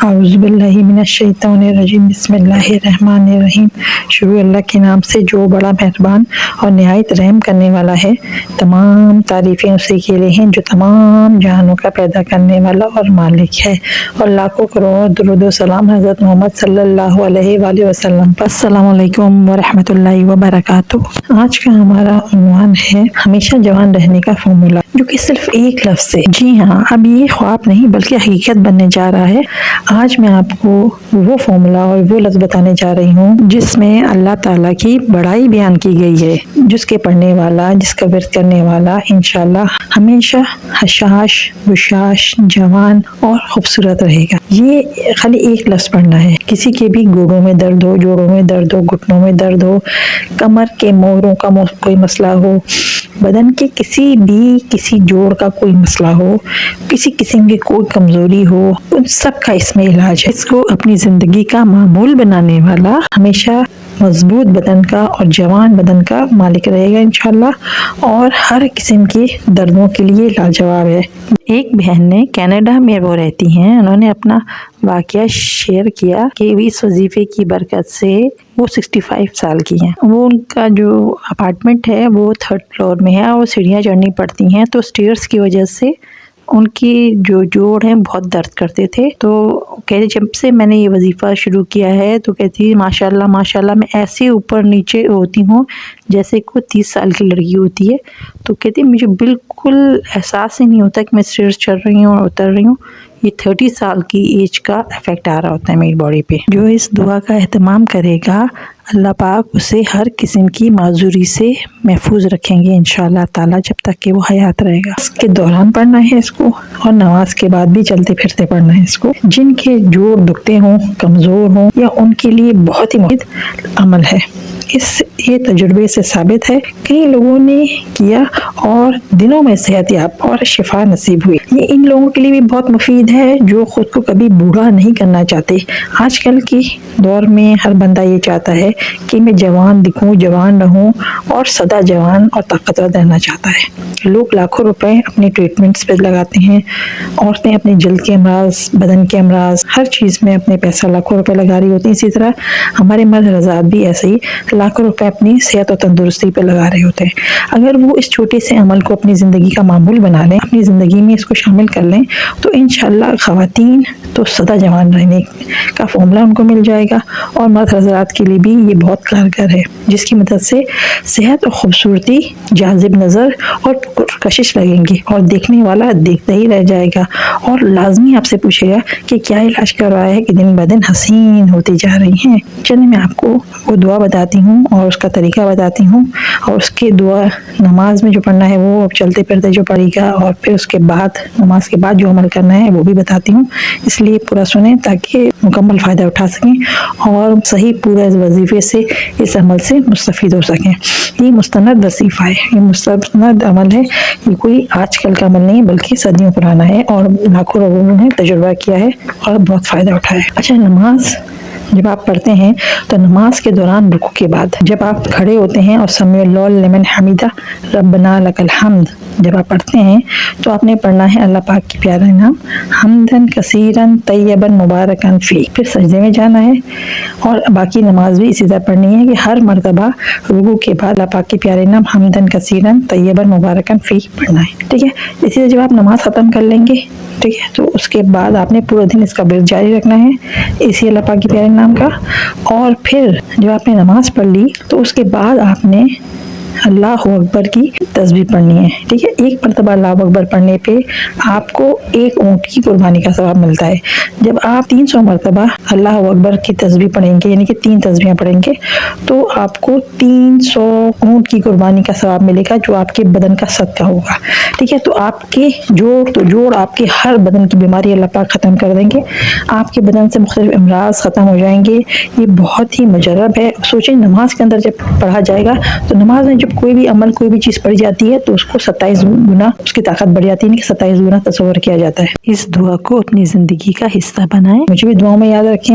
اعوذ باللہ من الشیطان الرجیم، بسم اللہ الرحمن الرحیم۔ شروع اللہ کے نام سے جو بڑا مہربان اور نہایت رحم کرنے والا ہے۔ تمام تعریفیں اسی کے لیے ہیں جو تمام جہانوں کا پیدا کرنے والا اور مالک ہے، اور لاکھوں کروڑوں درود و سلام حضرت محمد صلی اللہ علیہ وآلہ وسلم پر۔ السلام علیکم ورحمۃ اللہ وبرکاتہ۔ آج کا ہمارا عنوان ہے ہمیشہ جوان رہنے کا فارمولا، جو کہ صرف ایک لفظ سے، جی ہاں، اب یہ خواب نہیں بلکہ حقیقت بننے جا رہا ہے۔ آج میں آپ کو وہ فارمولا اور وہ لفظ بتانے جا رہی ہوں جس میں اللہ تعالیٰ کی بڑائی بیان کی گئی ہے، جس کے پڑھنے والا، جس کا ورد کرنے والا انشاءاللہ ہمیشہ حشاش، بشاش، جوان اور خوبصورت رہے گا۔ یہ خالی ایک لفظ پڑھنا ہے۔ کسی کے بھی گوڑوں میں درد ہو، جوڑوں میں درد ہو، گھٹنوں میں درد ہو، کمر کے موڑوں کا کوئی مسئلہ ہو، بدن کے کسی جوڑ کا کوئی مسئلہ ہو، کسی قسم کی کوئی کمزوری ہو، ان سب کا اس میں علاج ہے۔ اس کو اپنی زندگی کا معمول بنانے والا ہمیشہ مضبوط بدن کا اور جوان بدن کا مالک رہے گا انشاءاللہ، اور ہر قسم کے دردوں کے لیے لاجواب ہے۔ ایک بہن نے کینیڈا میں وہ رہتی ہیں، انہوں نے اپنا واقعہ شیئر کیا کہ اس وظیفے کی برکت سے وہ 65 سال کی ہیں۔ وہ ان کا جو اپارٹمنٹ ہے وہ 3rd فلور میں ہے، اور وہ سیڑھیاں چڑھنی پڑتی ہیں، تو سٹیئرز کی وجہ سے ان کی جو جوڑ ہیں بہت درد کرتے تھے۔ تو کہتے جب سے میں نے یہ وظیفہ شروع کیا ہے تو کہتی ماشاءاللہ ماشاءاللہ میں ایسے اوپر نیچے ہوتی ہوں جیسے کوئی 30 سال کی لڑکی ہوتی ہے۔ تو کہتی مجھے بالکل احساس ہی نہیں ہوتا کہ میں سٹیئرز چڑھ رہی ہوں اور اتر رہی ہوں۔ یہ 30 سال کی ایج کا افیکٹ آ رہا ہوتا ہے میری باڈی پہ۔ جو اس دعا کا اہتمام کرے گا اللہ پاک اسے ہر قسم کی معذوری سے محفوظ رکھیں گے انشاءاللہ تعالی، جب تک کہ وہ حیات رہے گا۔ اس کے دوران پڑھنا ہے اس کو، اور نماز کے بعد بھی چلتے پھرتے پڑھنا ہے اس کو۔ جن کے جوڑ دکھتے ہوں، کمزور ہوں، یا ان کے لیے بہت ہی مفید عمل ہے۔ یہ تجربے سے ثابت ہے، کئی لوگوں نے کیا اور دنوں میں صحت یاب اور شفا نصیب ہوئی۔ یہ ان لوگوں کے لیے بھی بہت مفید ہے جو خود کو کبھی بوڑھا نہیں کرنا چاہتے۔ آج کل کی دور میں ہر بندہ یہ چاہتا ہے کہ میں جوان دکھوں، جوان رہوں، اور سدا جوان اور طاقتور رہنا چاہتا ہے۔ لوگ لاکھوں روپے اپنے ٹریٹمنٹس پہ لگاتے ہیں، عورتیں اپنے جلد کے امراض، بدن کے امراض، ہر چیز میں اپنے پیسہ لاکھوں روپے لگا رہی ہوتی ہیں۔ اسی طرح ہمارے مرد حضرات بھی ایسے ہی لاکھوں روپے اپنی صحت اور تندرستی پہ لگا رہے ہوتے ہیں۔ اگر وہ اس چھوٹے سے عمل کو اپنی زندگی کا معمول بنا لیں، اپنی زندگی میں اس کو شامل کر لیں، تو انشاءاللہ خواتین تو سدا جوان رہنے کا فارمولا ان کو مل جائے گا، اور مرد حضرات کے لیے بھی یہ بہت کارگر ہے، جس کی مدد سے صحت اور خوبصورتی جاذب نظر اور کشش لگیں گی، اور دیکھنے والا دیکھتا ہی رہ جائے گا، اور لازمی آپ سے پوچھے گا کہ کیا علاج کروایا ہے کہ دن بدن حسین ہوتی جا رہی ہیں۔ چلیے میں آپ کو وہ دعا بتاتی ہوں اور اس کا طریقہ بتاتی ہوں، اور اس کے دعا نماز میں جو پڑھنا ہے وہ چلتے پھرتے جو پڑھے گا، اور پھر اس کے بعد نماز کے بعد جو عمل کرنا ہے وہ بھی بتاتی ہوں۔ اس لیے پورا سنیں تاکہ مکمل فائدہ اٹھا سکیں اور صحیح پورا اس وظیفے سے، اس عمل سے مستفید ہو سکیں۔ یہ مستند وظیفہ ہے، یہ مستند عمل ہے، یہ کوئی آج کل کا عمل نہیں بلکہ صدیوں پرانا ہے، اور لاکھوں لوگوں نے تجربہ کیا ہے اور بہت فائدہ اٹھایا ہے۔ اچھا، نماز جب آپ پڑھتے ہیں تو نماز کے دوران رکوع کے بعد جب آپ کھڑے ہوتے ہیں اور سمیع اللہ لمن حمیدہ ربنا لک الحمد جب آپ پڑھتے ہیں تو آپ نے پڑھنا ہے اللہ پاک کی پیارا نام حمدن کثیرن طیبا مبارکن فی، پھر سجدے میں جانا ہے، اور باقی نماز بھی اسی طرح پڑھنی ہے کہ ہر مرتبہ رکوع کے بعد اللہ پاک کے پیارے نام حمدن کثیرن طیبا مبارکن فی پڑھنا ہے، ٹھیک ہے۔ اسی طرح جب آپ نماز ختم کر لیں گے، ٹھیک ہے، تو اس کے بعد آپ نے پورا دن اس کا ورد جاری رکھنا ہے اسی اللہ پاک کے پیارے نام کا، اور پھر جب آپ نے نماز پڑھ لی تو اس کے بعد آپ نے اللہ اکبر کی تسبیح پڑھنی ہے، ٹھیک ہے۔ ایک مرتبہ اللہ اکبر پڑھنے پہ آپ کو ایک اونٹ کی قربانی کا ثواب ملتا ہے۔ جب آپ 300 مرتبہ اللہ اکبر کی تسبیح پڑھیں گے، یعنی کہ 3 تسبیحیں پڑھیں گے، تو آپ کو 300 اونٹ کی قربانی کا ثواب ملے گا، جو آپ کے بدن کا صدقہ ہوگا، ٹھیک ہے۔ تو آپ کے جوڑ آپ کے ہر بدن کی بیماری اللہ پاک ختم کر دیں گے، آپ کے بدن سے مختلف امراض ختم ہو جائیں گے۔ یہ بہت ہی مجرب ہے۔ سوچیں نماز کے اندر جب پڑھا جائے گا تو نماز میں جب کوئی بھی عمل، کوئی بھی چیز پڑھی جاتی ہے تو اس کو 27 گنا اس کی طاقت بڑھ جاتی ہے، کہ 27 گنا تصور کیا جاتا ہے۔ اس دعا کو اپنی زندگی کا حصہ بنائیں، مجھے بھی دعاؤں میں یاد رکھیں۔